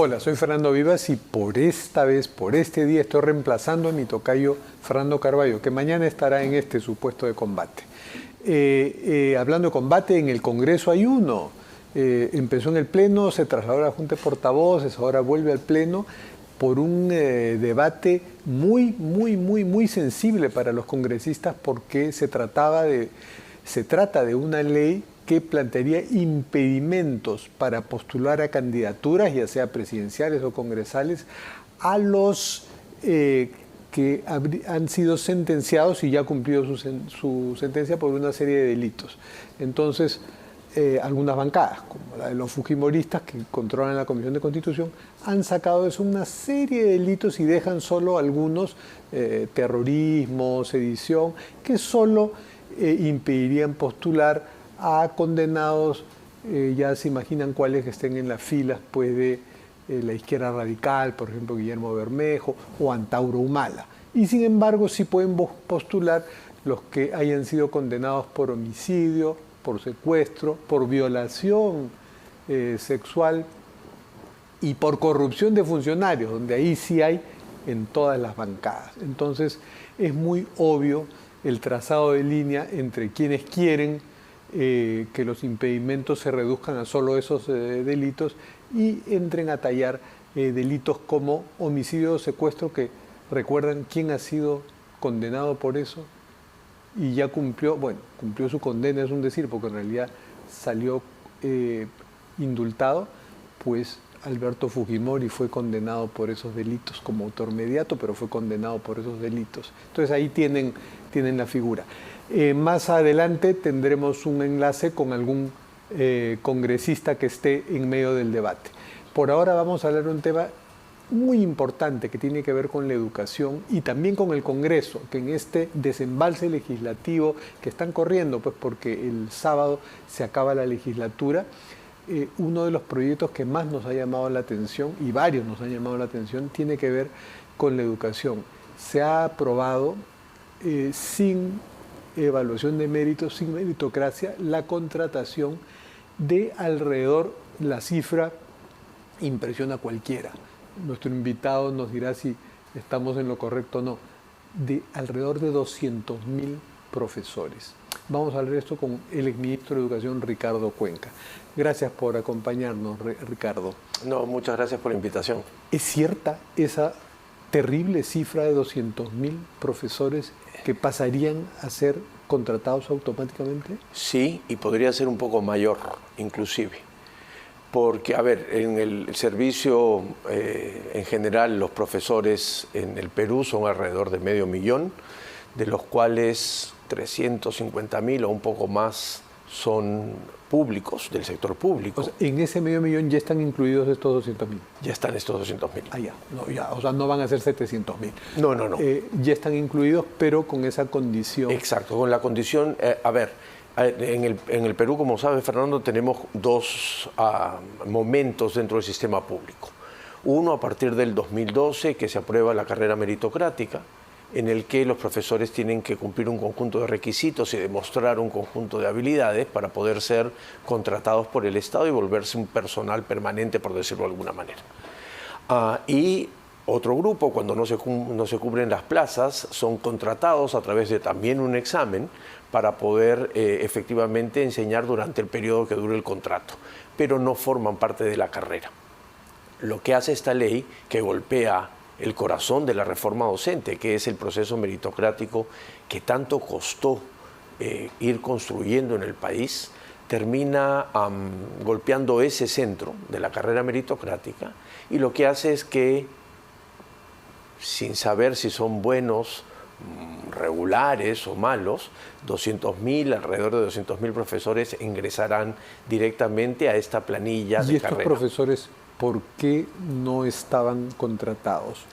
Hola, soy Fernando Vivas y por esta vez, por este día, estoy reemplazando a mi tocayo Fernando Carballo, que mañana estará en este supuesto de combate. Hablando de combate, en el Congreso hay uno. Empezó en el Pleno, se trasladó a la Junta de Portavoces, ahora vuelve al Pleno por un debate muy sensible para los congresistas, porque se trata de una ley que plantearía impedimentos para postular a candidaturas, ya sea presidenciales o congresales, a los que han sido sentenciados y ya cumplido su sentencia por una serie de delitos. Entonces, algunas bancadas, como la de los fujimoristas que controlan la Comisión de Constitución, han sacado de eso una serie de delitos y dejan solo algunos, terrorismo, sedición, que solo impedirían postular a condenados, ya se imaginan cuáles que estén en las filas pues, de la izquierda radical, por ejemplo Guillermo Bermejo o Antauro Humala. Y sin embargo sí pueden postular los que hayan sido condenados por homicidio, por secuestro, por violación sexual y por corrupción de funcionarios, donde ahí sí hay en todas las bancadas. Entonces es muy obvio el trazado de línea entre quienes quieren que los impedimentos se reduzcan a solo esos delitos y entren a tallar delitos como homicidio o secuestro, que recuerdan quién ha sido condenado por eso y ya cumplió su condena, es un decir, porque en realidad salió indultado, pues Alberto Fujimori fue condenado por esos delitos como autor mediato, pero fue condenado por esos delitos. Entonces ahí tienen la figura. Más adelante tendremos un enlace con algún congresista que esté en medio del debate. Por ahora vamos a hablar de un tema muy importante que tiene que ver con la educación y también con el Congreso, que en este desembalse legislativo que están corriendo, pues porque el sábado se acaba la legislatura, uno de los proyectos que más nos ha llamado la atención, y varios nos han llamado la atención, tiene que ver con la educación. Se ha aprobado sin evaluación de méritos, sin meritocracia, la contratación de alrededor, la cifra impresiona a cualquiera. Nuestro invitado nos dirá si estamos en lo correcto o no, de alrededor de 200.000 profesores. Vamos a hablar de esto con el exministro de Educación, Ricardo Cuenca. Gracias por acompañarnos, Ricardo. No, muchas gracias por la invitación. ¿Es cierta esa terrible cifra de 200.000 profesores que pasarían a ser contratados automáticamente? Sí, y podría ser un poco mayor, inclusive. Porque, a ver, en el servicio, en general, los profesores en el Perú son alrededor de 500.000, de los cuales 350.000 o un poco más son públicos, del sector público. O sea, en ese 500.000 ya están incluidos estos 200.000. Ya están estos 200.000. Ah, ya. No, ya. O sea, no van a ser 700.000. No. Ya están incluidos, pero con esa condición. Exacto, con la condición, a ver, en el Perú, como sabe Fernando, tenemos dos momentos dentro del sistema público. Uno, a partir del 2012, que se aprueba la carrera meritocrática, en el que los profesores tienen que cumplir un conjunto de requisitos y demostrar un conjunto de habilidades para poder ser contratados por el Estado y volverse un personal permanente, por decirlo de alguna manera. Y otro grupo, cuando no se cubren las plazas, son contratados a través de también un examen para poder efectivamente enseñar durante el periodo que dure el contrato, pero no forman parte de la carrera. Lo que hace esta ley, que golpea el corazón de la reforma docente, que es el proceso meritocrático que tanto costó ir construyendo en el país, termina golpeando ese centro de la carrera meritocrática, y lo que hace es que, sin saber si son buenos, regulares o malos, alrededor de 200.000 profesores ingresarán directamente a esta planilla de carrera. ¿Y estos profesores por qué no estaban contratados?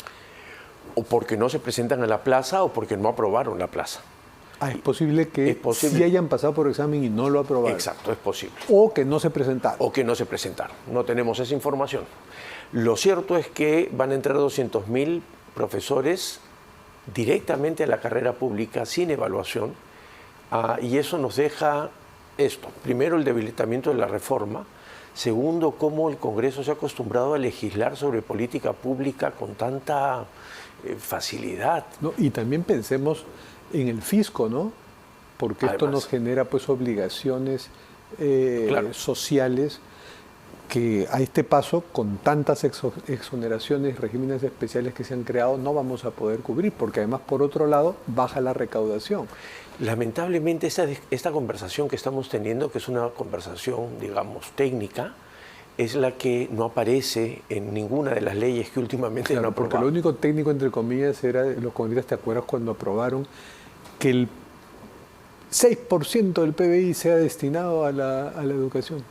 O porque no se presentan a la plaza o porque no aprobaron la plaza. Es posible que sí hayan pasado por examen y no lo aprobaron. Exacto, es posible. O que no se presentaron. O que no se presentaron. No tenemos esa información. Lo cierto es que van a entrar 200.000 profesores directamente a la carrera pública sin evaluación, y eso nos deja esto. Primero, el debilitamiento de la reforma. Segundo, cómo el Congreso se ha acostumbrado a legislar sobre política pública con tanta facilidad. ¿No? Y también pensemos en el fisco, ¿no? Porque esto Además, nos genera pues obligaciones claro. sociales que a este paso, con tantas exoneraciones, regímenes especiales que se han creado, no vamos a poder cubrir, porque además, por otro lado, baja la recaudación. Lamentablemente, esta conversación que estamos teniendo, que es una conversación, digamos, técnica, es la que no aparece en ninguna de las leyes que últimamente Claro, no porque aprobado. lo único técnico, entre comillas, era, los congresistas, ¿te acuerdas cuando aprobaron que el 6% del PBI sea destinado a la educación?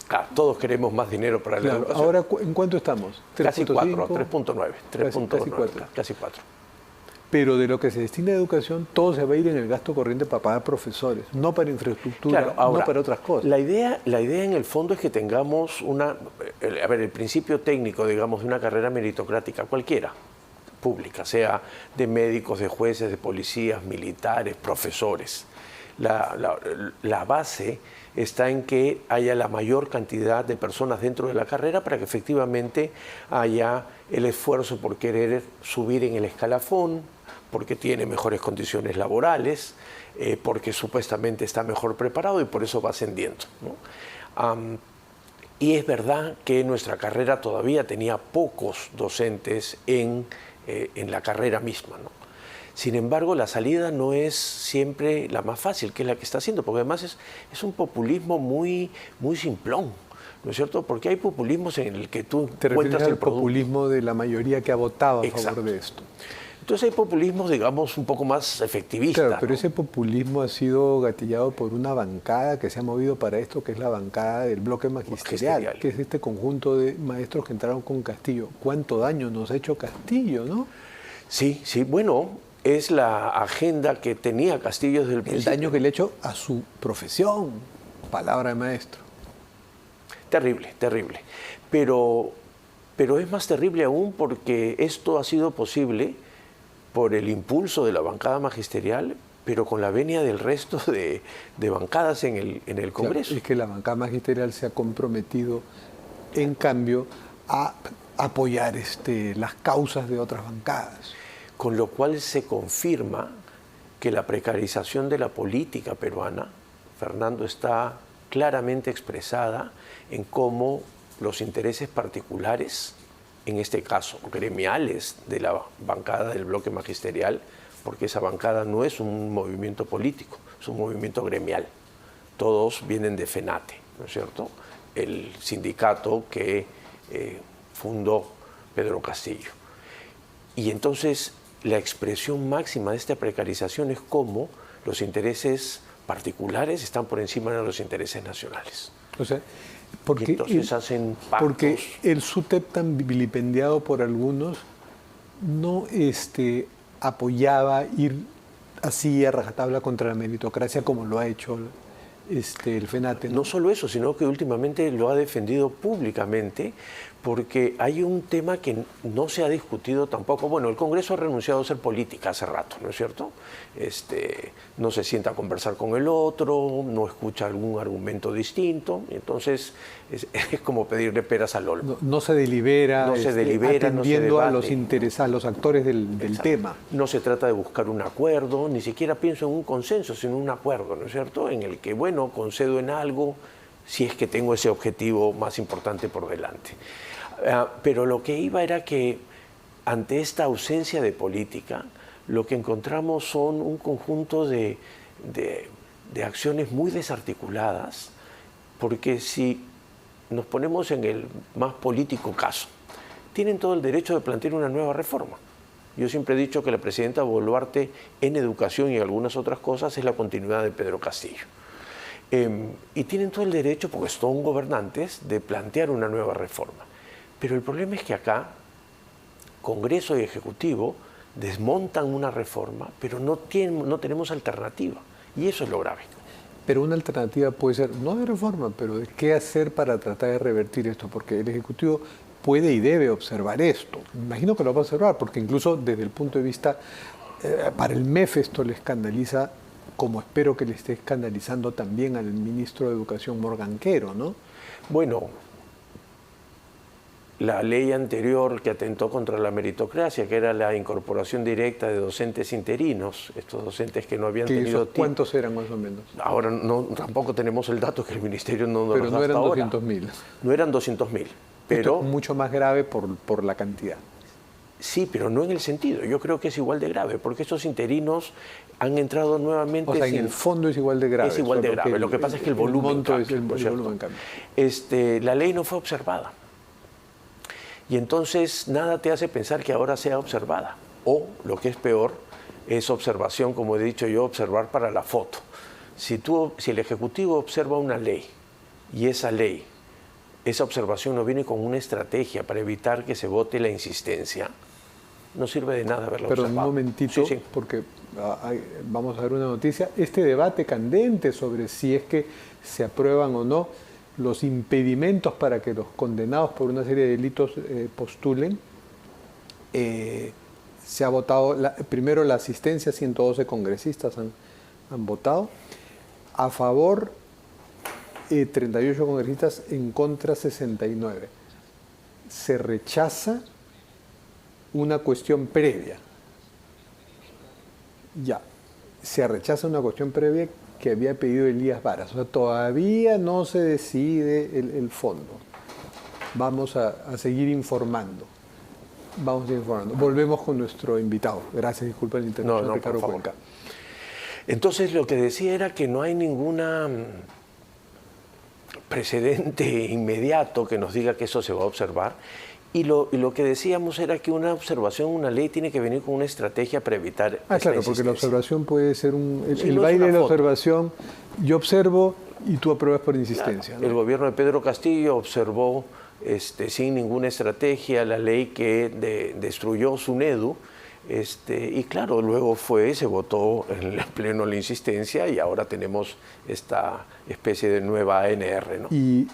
Claro, todos queremos más dinero para la Claro, educación. ahora, ¿en cuánto estamos? Casi 4, 3.5, 3.9, 3.9, casi 4. pero de lo que se destina a educación, todo se va a ir en el gasto corriente para pagar profesores, no para infraestructura, Claro, ahora, no para otras cosas. La idea en el fondo es que tengamos el principio técnico, digamos, de una carrera meritocrática cualquiera, pública, sea de médicos, de jueces, de policías, militares, profesores. La base está en que haya la mayor cantidad de personas dentro de la carrera para que efectivamente haya el esfuerzo por querer subir en el escalafón, porque tiene mejores condiciones laborales, porque supuestamente está mejor preparado y por eso va ascendiendo, ¿no? Y es verdad que nuestra carrera todavía tenía pocos docentes en la carrera misma, ¿no? Sin embargo, la salida no es siempre la más fácil, que es la que está haciendo, porque además es un populismo muy, muy simplón, ¿no es cierto? Porque hay populismos en el que tú Te refieres encuentras al el producto. populismo de la mayoría que ha votado a Exacto. favor de esto. Entonces hay populismos, digamos, un poco más efectivistas. Claro, pero ¿no? ese populismo ha sido gatillado por una bancada que se ha movido para esto, que es la bancada del bloque magisterial, que es este conjunto de maestros que entraron con Castillo. ¿Cuánto daño nos ha hecho Castillo, no? Sí, sí, bueno, es la agenda que tenía Castillo desde el principio. El daño que le ha hecho a su profesión, palabra de maestro. Terrible, terrible. Pero es más terrible aún porque esto ha sido posible por el impulso de la bancada magisterial, pero con la venia del resto de bancadas en el Congreso. Claro, es que la bancada magisterial se ha comprometido, en cambio, a apoyar las causas de otras bancadas. Con lo cual se confirma que la precarización de la política peruana, Fernando, está claramente expresada en cómo los intereses particulares, en este caso gremiales de la bancada del bloque magisterial, porque esa bancada no es un movimiento político, es un movimiento gremial. Todos vienen de FENATE, ¿no es cierto? El sindicato que fundó Pedro Castillo. Y entonces la expresión máxima de esta precarización es cómo los intereses particulares están por encima de los intereses nacionales. O sea, porque, y entonces hacen pactos. Porque el SUTEP, tan vilipendiado por algunos, no apoyaba ir así a rajatabla contra la meritocracia como lo ha hecho el FENATE. No solo eso, sino que últimamente lo ha defendido públicamente, porque hay un tema que no se ha discutido tampoco. Bueno, el Congreso ha renunciado a ser política hace rato, ¿no es cierto? No se sienta a conversar con el otro, no escucha algún argumento distinto, entonces es como pedirle peras al olmo. No se delibera, no se delibera, atendiendo no se a los interesados, a los actores del tema. No se trata de buscar un acuerdo, ni siquiera pienso en un consenso, sino un acuerdo, ¿no es cierto? En el que, bueno, concedo en algo si es que tengo ese objetivo más importante por delante. Pero lo que iba era que ante esta ausencia de política, lo que encontramos son un conjunto de acciones muy desarticuladas, porque si nos ponemos en el más político caso, tienen todo el derecho de plantear una nueva reforma. Yo siempre he dicho que la presidenta Boluarte en educación y algunas otras cosas es la continuidad de Pedro Castillo. Y tienen todo el derecho, porque son gobernantes, de plantear una nueva reforma. Pero el problema es que acá, Congreso y Ejecutivo desmontan una reforma, pero no tenemos alternativa. Y eso es lo grave. Pero una alternativa puede ser, no de reforma, pero de qué hacer para tratar de revertir esto, porque el Ejecutivo puede y debe observar esto. Me imagino que lo va a observar, porque incluso desde el punto de vista, para el MEF esto le escandaliza, como espero que le esté escandalizando también al ministro de Educación Morganquero, ¿no? Bueno, la ley anterior que atentó contra la meritocracia, que era la incorporación directa de docentes interinos, estos docentes que no habían tenido tiempo. ¿Cuántos eran más o menos? Ahora no, tampoco tenemos el dato, que el Ministerio no nos pero da no eran hasta ahora. 200.000. No eran 200.000. Pero esto es mucho más grave por la cantidad. Sí, pero no en el sentido. Yo creo que es igual de grave, porque estos interinos han entrado nuevamente... O sea, en el fondo es igual de grave. Es igual de grave. Lo que pasa es que el volumen cambia, el volumen cambia. La ley no fue observada. Y entonces nada te hace pensar que ahora sea observada. O, lo que es peor, es observación, como he dicho yo, observar para la foto. Si el Ejecutivo observa una ley y esa observación no viene con una estrategia para evitar que se vote la insistencia, no sirve de nada haberla observado. Pero un momentito, sí. Porque vamos a ver una noticia. Este debate candente sobre si es que se aprueban o no los impedimentos para que los condenados por una serie de delitos postulen, se ha votado, primero la asistencia, 112 congresistas han votado, a favor 38 congresistas, en contra 69. Se rechaza una cuestión previa. Ya, se rechaza una cuestión previa que había pedido Elías Varas. O sea, todavía no se decide el fondo. Vamos a seguir informando. Volvemos con nuestro invitado. Gracias, disculpa la interrupción, Ricardo Cuenca. Entonces, lo que decía era que no hay ninguna precedente inmediato que nos diga que eso se va a observar. Y lo que decíamos era que una observación, una ley, tiene que venir con una estrategia para evitar claro, porque la observación puede ser el baile de la observación. Yo observo y tú apruebas por insistencia. Claro. ¿No? El gobierno de Pedro Castillo observó sin ninguna estrategia la ley que destruyó SUNEDU. Y claro, luego se votó en el pleno la insistencia y ahora tenemos esta especie de nueva ANR, ¿no? Y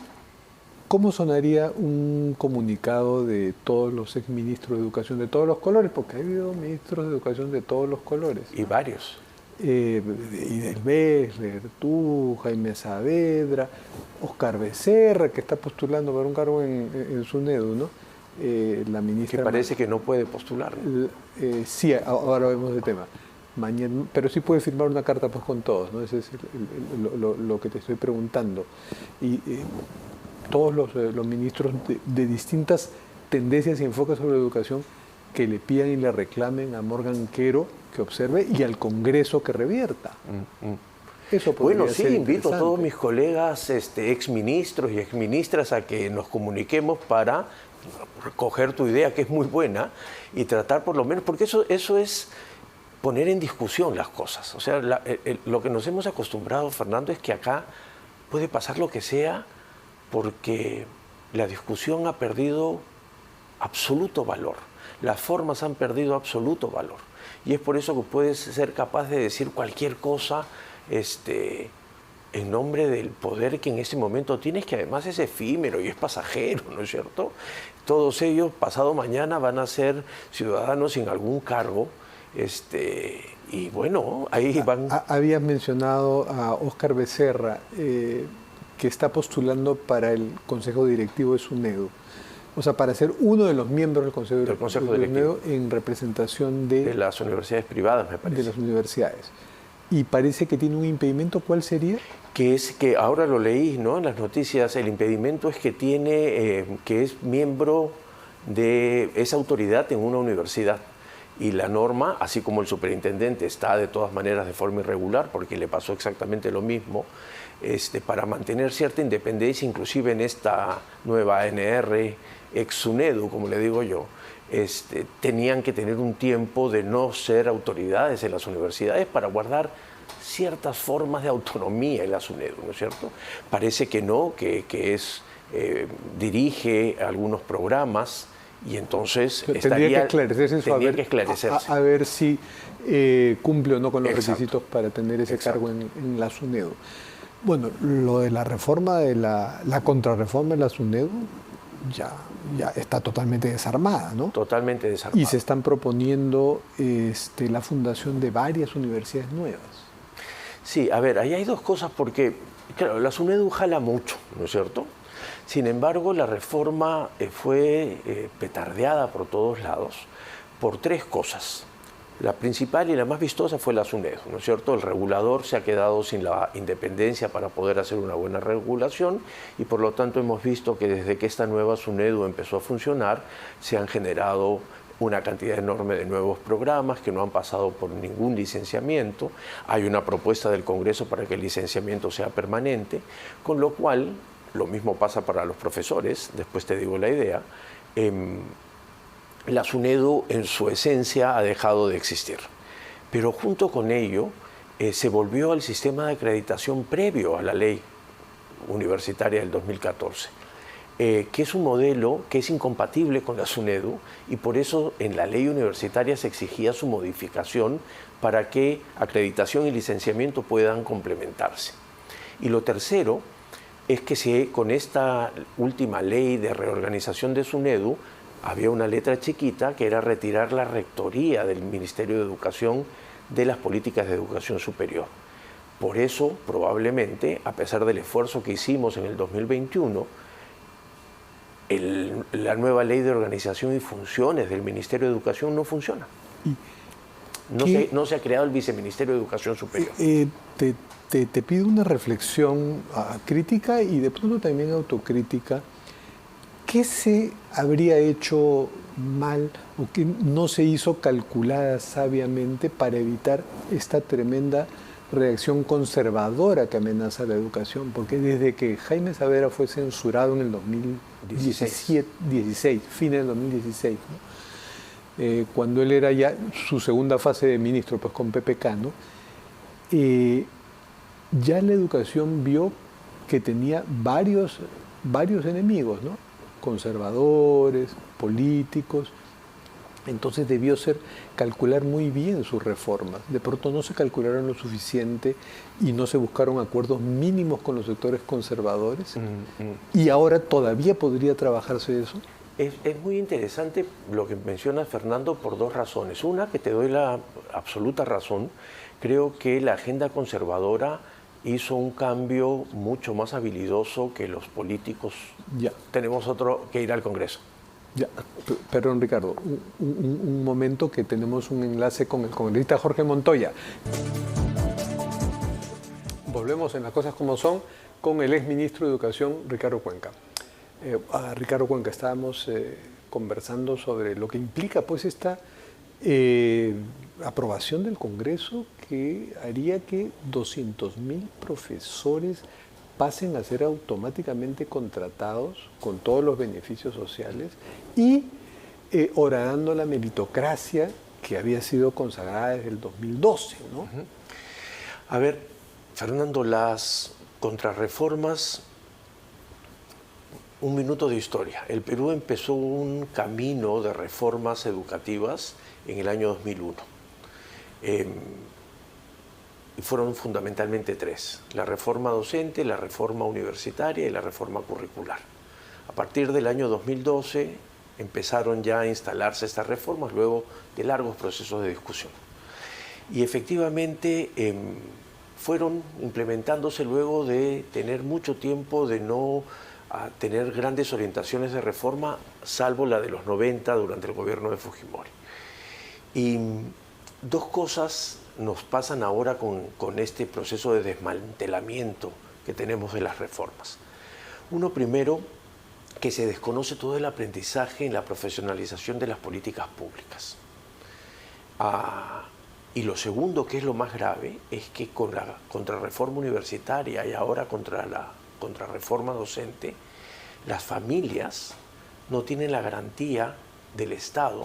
¿cómo sonaría un comunicado de todos los exministros de educación de todos los colores? Porque ha habido ministros de educación de todos los colores. Y varios. Idel Bessler, tú, Jaime Saavedra, Oscar Becerra, que está postulando para un cargo en SUNEDU, ¿no? La ministra... Que parece que no puede postular, ¿no? Sí, ahora vemos el tema. Mañana, pero sí puede firmar una carta pues con todos, ¿no? Ese es lo que te estoy preguntando. Y todos los ministros de distintas tendencias y enfoques sobre educación que le pidan y le reclamen a Morgan Quero que observe y al Congreso que revierta. Eso bueno, sí, invito a todos mis colegas exministros y exministras a que nos comuniquemos para recoger tu idea, que es muy buena, y tratar por lo menos, porque eso es poner en discusión las cosas. O sea, lo que nos hemos acostumbrado, Fernando, es que acá puede pasar lo que sea, porque la discusión ha perdido absoluto valor. Las formas han perdido absoluto valor. Y es por eso que puedes ser capaz de decir cualquier cosa en nombre del poder que en ese momento tienes, que además es efímero y es pasajero, ¿no es cierto? Todos ellos, pasado mañana, van a ser ciudadanos sin algún cargo. Y bueno, ahí van... Habías mencionado a Oscar Becerra, que está postulando para el Consejo Directivo de SUNEDU. O sea, para ser uno de los miembros del Consejo Directivo de SUNEDU en representación de las universidades privadas, me parece. De las universidades. Y parece que tiene un impedimento. ¿Cuál sería? Que es que, ahora lo leí, ¿no?, en las noticias, el impedimento es que que es miembro de esa autoridad en una universidad. Y la norma, así como el superintendente está de todas maneras de forma irregular, porque le pasó exactamente lo mismo, para mantener cierta independencia, inclusive en esta nueva ANR, ex-SUNEDU, como le digo yo, tenían que tener un tiempo de no ser autoridades en las universidades para guardar ciertas formas de autonomía en la SUNEDU, ¿no es cierto? Parece que no, que dirige algunos programas. Y entonces tendría que esclarecerse eso, a ver si cumple o no con los requisitos para tener ese cargo en la SUNEDU. Bueno, lo de la reforma, la contrarreforma de la SUNEDU ya está totalmente desarmada, ¿no? Totalmente desarmada. Y se están proponiendo la fundación de varias universidades nuevas. Sí, a ver, ahí hay dos cosas, porque, claro, la SUNEDU jala mucho, ¿no es cierto? Sin embargo, la reforma fue petardeada por todos lados por tres cosas. La principal y la más vistosa fue la SUNEDU, ¿no es cierto? El regulador se ha quedado sin la independencia para poder hacer una buena regulación y por lo tanto hemos visto que desde que esta nueva SUNEDU empezó a funcionar se han generado una cantidad enorme de nuevos programas que no han pasado por ningún licenciamiento. Hay una propuesta del Congreso para que el licenciamiento sea permanente, con lo cual, lo mismo pasa para los profesores, después te digo la idea, la SUNEDU en su esencia ha dejado de existir. Pero junto con ello se volvió al sistema de acreditación previo a la ley universitaria del 2014, que es un modelo que es incompatible con la SUNEDU y por eso en la ley universitaria se exigía su modificación para que acreditación y licenciamiento puedan complementarse. Y lo tercero es que con esta última ley de reorganización de SUNEDU había una letra chiquita que era retirar la rectoría del Ministerio de Educación de las políticas de educación superior. Por eso, probablemente, a pesar del esfuerzo que hicimos en el 2021, la nueva ley de organización y funciones del Ministerio de Educación no funciona. No se ha creado el Viceministerio de Educación Superior. Te pido una reflexión crítica y de pronto también autocrítica. ¿Qué se habría hecho mal o qué no se hizo calculada sabiamente para evitar esta tremenda reacción conservadora que amenaza la educación? Porque desde que Jaime Saavedra fue censurado en el 2016, fines del 2016, ¿no? Cuando él era ya su segunda fase de ministro, pues con PPK, ¿no? Ya la educación vio que tenía varios enemigos, ¿no? Conservadores, políticos. Entonces debió calcular muy bien sus reformas. De pronto no se calcularon lo suficiente y no se buscaron acuerdos mínimos con los sectores conservadores. Y ahora todavía podría trabajarse eso. Es muy interesante lo que mencionas, Fernando, por dos razones. Una, que te doy la absoluta razón. Creo que la agenda conservadora hizo un cambio mucho más habilidoso que los políticos. Ya. Tenemos otro que ir al Congreso. Ya, perdón Ricardo, un momento que tenemos un enlace con el congresista Jorge Montoya. Volvemos en las cosas como son con el exministro de Educación, Ricardo Cuenca. Ricardo Cuenca, estábamos conversando sobre lo que implica pues esta aprobación del Congreso que haría que 200.000 profesores pasen a ser automáticamente contratados con todos los beneficios sociales y horadando la meritocracia que había sido consagrada desde el 2012, ¿no? A ver, Fernando, las contrarreformas, un minuto de historia. El Perú empezó un camino de reformas educativas en el año 2001. Y fueron fundamentalmente tres: la reforma docente, la reforma universitaria y la reforma curricular. A partir del año 2012 empezaron ya a instalarse estas reformas luego de largos procesos de discusión. Y efectivamente fueron implementándose luego de tener mucho tiempo de no tener grandes orientaciones de reforma, salvo la de los 90 durante el gobierno de Fujimori. Y dos cosas nos pasan ahora con este proceso de desmantelamiento que tenemos de las reformas. Uno, primero, que se desconoce todo el aprendizaje en la profesionalización de las políticas públicas. Y lo segundo, que es lo más grave, es que con la contrarreforma universitaria y ahora contra la contrarreforma docente, las familias no tienen la garantía del Estado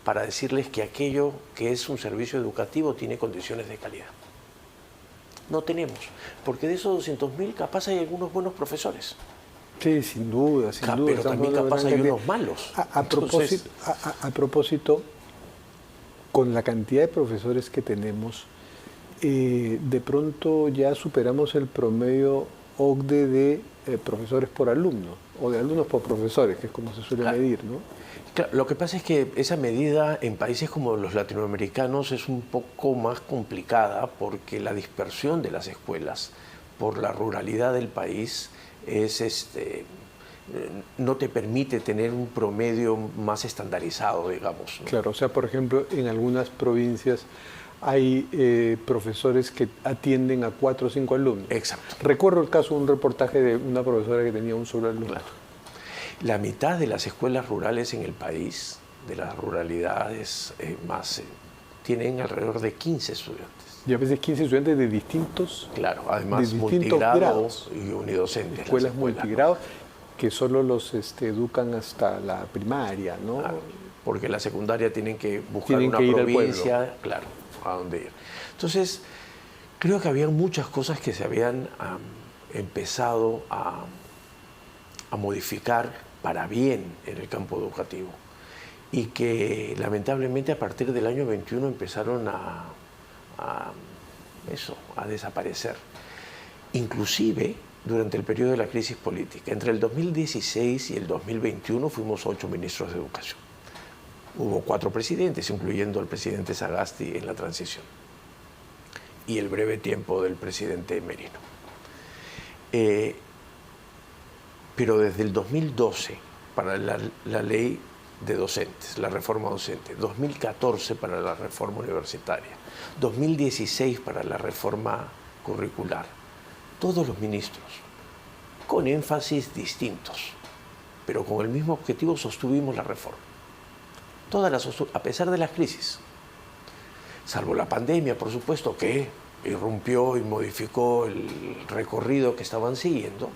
para decirles que aquello que es un servicio educativo tiene condiciones de calidad. No tenemos, porque de esos 200.000 capaz hay algunos buenos profesores. Sí, sin duda. Pero también capaz hay unos malos. A propósito, con la cantidad de profesores que tenemos, de pronto ya superamos el promedio OCDE de profesores por alumno, o de alumnos por profesores, que es como se suele medir, ¿no? Claro, lo que pasa es que esa medida en países como los latinoamericanos es un poco más complicada porque la dispersión de las escuelas por la ruralidad del país es no te permite tener un promedio más estandarizado, digamos, ¿no? Claro, o sea, por ejemplo, en algunas provincias hay profesores que atienden a 4 o 5 alumnos. Exacto. Recuerdo el caso de un reportaje de una profesora que tenía un solo alumno. Claro. La mitad de las escuelas rurales en el país, de las ruralidades tienen alrededor de 15 estudiantes. Y a veces 15 estudiantes de distintos, Claro, además de distintos multigrados grados. y unidocentes. Escuelas ¿no? multigrados que solo los educan hasta la primaria, ¿no? Claro, porque la secundaria tienen que buscar Tienen una que ir al provincia, claro, a dónde ir. Entonces, creo que había muchas cosas que se habían empezado a modificar para bien en el campo educativo y que lamentablemente a partir del año 21 empezaron a desaparecer. Inclusive durante el periodo de la crisis política. Entre el 2016 y el 2021 fuimos 8 ministros de Educación. Hubo 4 presidentes, incluyendo al presidente Sagasti en la transición y el breve tiempo del presidente Merino. Pero desde el 2012 para la ley de docentes, la reforma docente, 2014 para la reforma universitaria, 2016 para la reforma curricular, todos los ministros, con énfasis distintos, pero con el mismo objetivo sostuvimos la reforma. A pesar de las crisis, salvo la pandemia, por supuesto, que irrumpió y modificó el recorrido que estaban siguiendo,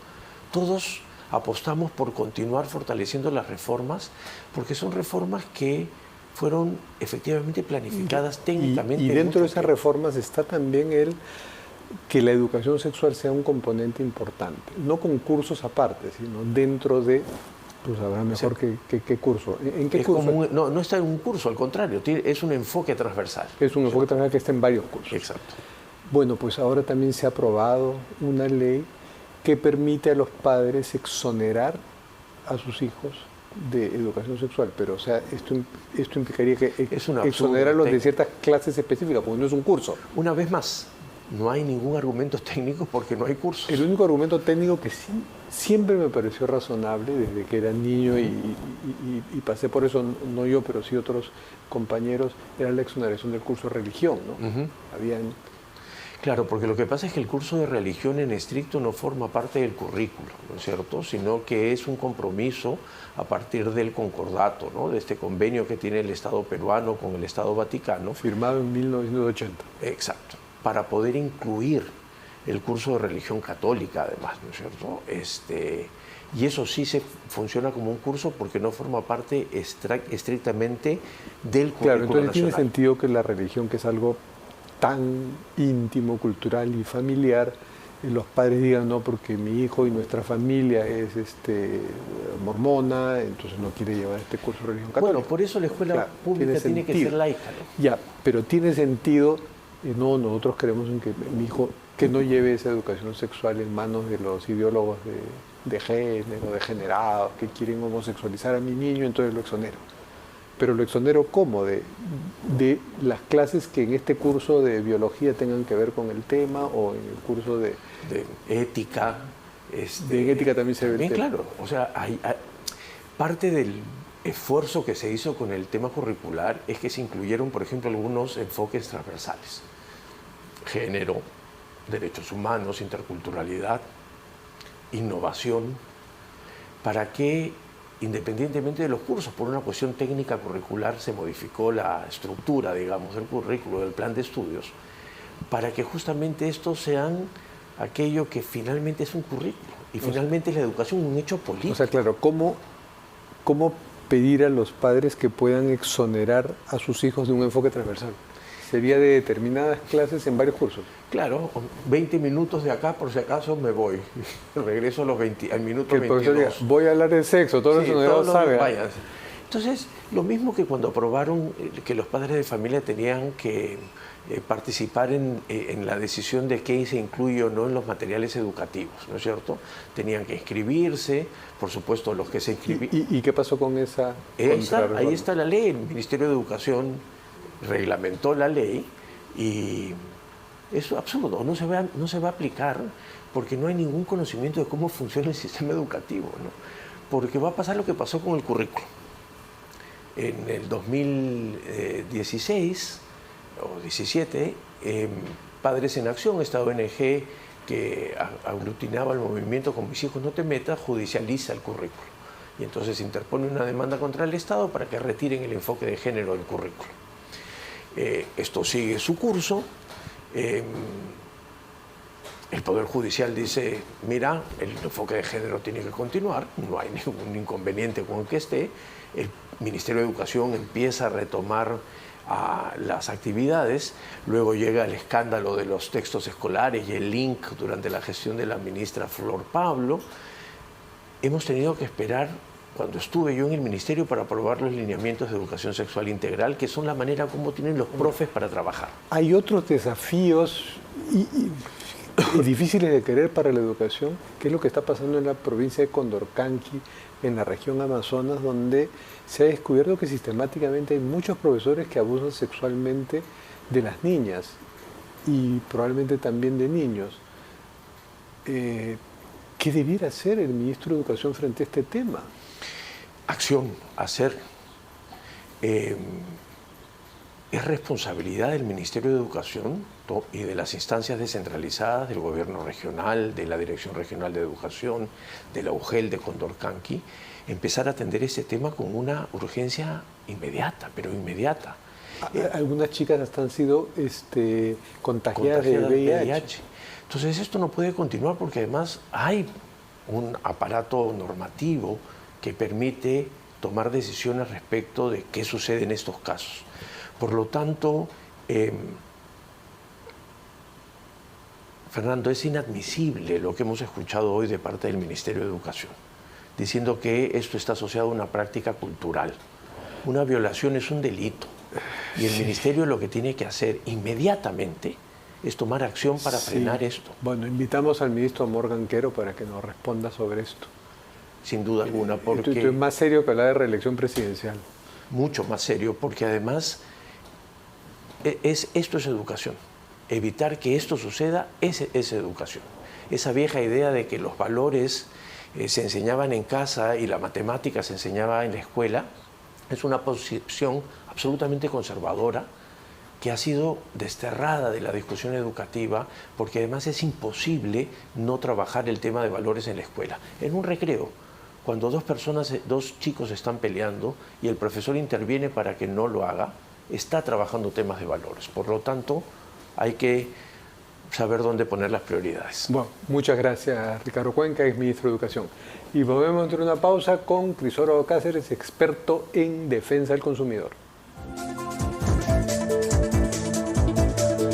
todos apostamos por continuar fortaleciendo las reformas, porque son reformas que fueron efectivamente planificadas técnicamente. Y dentro de esas reformas está también que la educación sexual sea un componente importante, no con cursos aparte, sino dentro de, tú sabrás mejor qué curso. ¿En qué curso? No está en un curso, al contrario, es un enfoque transversal. Es un enfoque transversal que está en varios cursos. Exacto. Bueno, pues ahora también se ha aprobado una ley que permite a los padres exonerar a sus hijos de educación sexual, pero o sea, esto implicaría que exonerarlos de ciertas clases específicas, porque no es un curso. Una vez más, no hay ningún argumento técnico porque no hay cursos. El único argumento técnico que sí, siempre me pareció razonable desde que era niño y pasé por eso, no yo, pero sí otros compañeros, era la exoneración del curso de religión, ¿no? Claro, porque lo que pasa es que el curso de religión en estricto no forma parte del currículo, ¿no es cierto? Sino que es un compromiso a partir del concordato, ¿no? De este convenio que tiene el Estado peruano con el Estado Vaticano. Firmado en 1980. Exacto, para poder incluir el curso de religión católica, además, ¿no es cierto? Y eso sí funciona como un curso porque no forma parte estrictamente del currículo Claro, entonces nacional. tiene sentido que la religión, que es algo tan íntimo, cultural y familiar, los padres digan no porque mi hijo y nuestra familia es mormona, entonces no quiere llevar este curso de religión católica. Bueno, por eso la escuela pública tiene que ser laica, ¿no? Ya, pero tiene sentido, no, nosotros creemos en que mi hijo que no lleve esa educación sexual en manos de los ideólogos de género, degenerados, que quieren homosexualizar a mi niño, entonces lo exonero. Pero lo exonero ¿cómo? De las clases que en este curso de biología tengan que ver con el tema o en el curso de ética. En ética también se ve el tema. Claro, o sea, hay parte del esfuerzo que se hizo con el tema curricular es que se incluyeron, por ejemplo, algunos enfoques transversales. Género, derechos humanos, interculturalidad, innovación, para que independientemente de los cursos, por una cuestión técnica curricular se modificó la estructura, digamos, del currículo, del plan de estudios, para que justamente estos sean aquello que finalmente es un currículo y finalmente es la educación un hecho político. O sea, claro, ¿cómo pedir a los padres que puedan exonerar a sus hijos de un enfoque transversal? Sería de determinadas clases en varios cursos. Claro, 20 minutos de acá, por si acaso me voy. Regreso al minuto que el 22. Diga, voy a hablar de sexo, todos los exonerados saben. Entonces, lo mismo que cuando aprobaron que los padres de familia tenían que participar en la decisión de qué se incluye o no en los materiales educativos, ¿no es cierto? Tenían que inscribirse, por supuesto, los que se inscribían. ¿Y qué pasó con esa? Ahí está la ley, el Ministerio de Educación reglamentó la ley y es absurdo, no se va a aplicar porque no hay ningún conocimiento de cómo funciona el sistema educativo, ¿no? porque va a pasar lo que pasó con el currículo. En el 2016 o 17, Padres en Acción, esta ONG que aglutinaba el movimiento Con mis hijos no te metas, judicializa el currículo. Y entonces interpone una demanda contra el Estado para que retiren el enfoque de género del currículo. Esto sigue su curso. El Poder Judicial dice, mira, el enfoque de género tiene que continuar, no hay ningún inconveniente con el que esté. El Ministerio de Educación empieza a retomar las actividades, luego llega el escándalo de los textos escolares y el link durante la gestión de la ministra Flor Pablo. Hemos tenido que esperar, cuando estuve yo en el ministerio, para aprobar los lineamientos de educación sexual integral, que son la manera como tienen los profes para trabajar. Hay otros desafíos y difíciles de querer para la educación, que es lo que está pasando en la provincia de Condorcanqui, en la región Amazonas, donde se ha descubierto que sistemáticamente hay muchos profesores que abusan sexualmente de las niñas y probablemente también de niños. ¿Qué debiera hacer el ministro de Educación frente a este tema? Acción, hacer. Es responsabilidad del Ministerio de Educación y de las instancias descentralizadas, del gobierno regional, de la Dirección Regional de Educación, de la UGEL de Condorcanqui, empezar a atender ese tema con una urgencia inmediata, pero inmediata. Algunas chicas hasta han sido contagiadas de VIH. Entonces esto no puede continuar porque además hay un aparato normativo que permite tomar decisiones respecto de qué sucede en estos casos. Por lo tanto, Fernando, es inadmisible lo que hemos escuchado hoy de parte del Ministerio de Educación, diciendo que esto está asociado a una práctica cultural. Una violación es un delito y el Ministerio lo que tiene que hacer inmediatamente es tomar acción para frenar esto. Bueno, invitamos al ministro Morgan Quero para que nos responda sobre esto. Sin duda alguna, porque... Esto es más serio que hablar de reelección presidencial. Mucho más serio, porque además esto es educación. Evitar que esto suceda es educación. Esa vieja idea de que los valores se enseñaban en casa y la matemática se enseñaba en la escuela es una posición absolutamente conservadora que ha sido desterrada de la discusión educativa, porque además es imposible no trabajar el tema de valores en la escuela. En un recreo, cuando dos chicos están peleando y el profesor interviene para que no lo haga, está trabajando temas de valores. Por lo tanto, hay que saber dónde poner las prioridades. Bueno, muchas gracias, Ricardo Cuenca, ex ministro de Educación. Y volvemos a tener una pausa con Crisólogo Cáceres, experto en defensa del consumidor.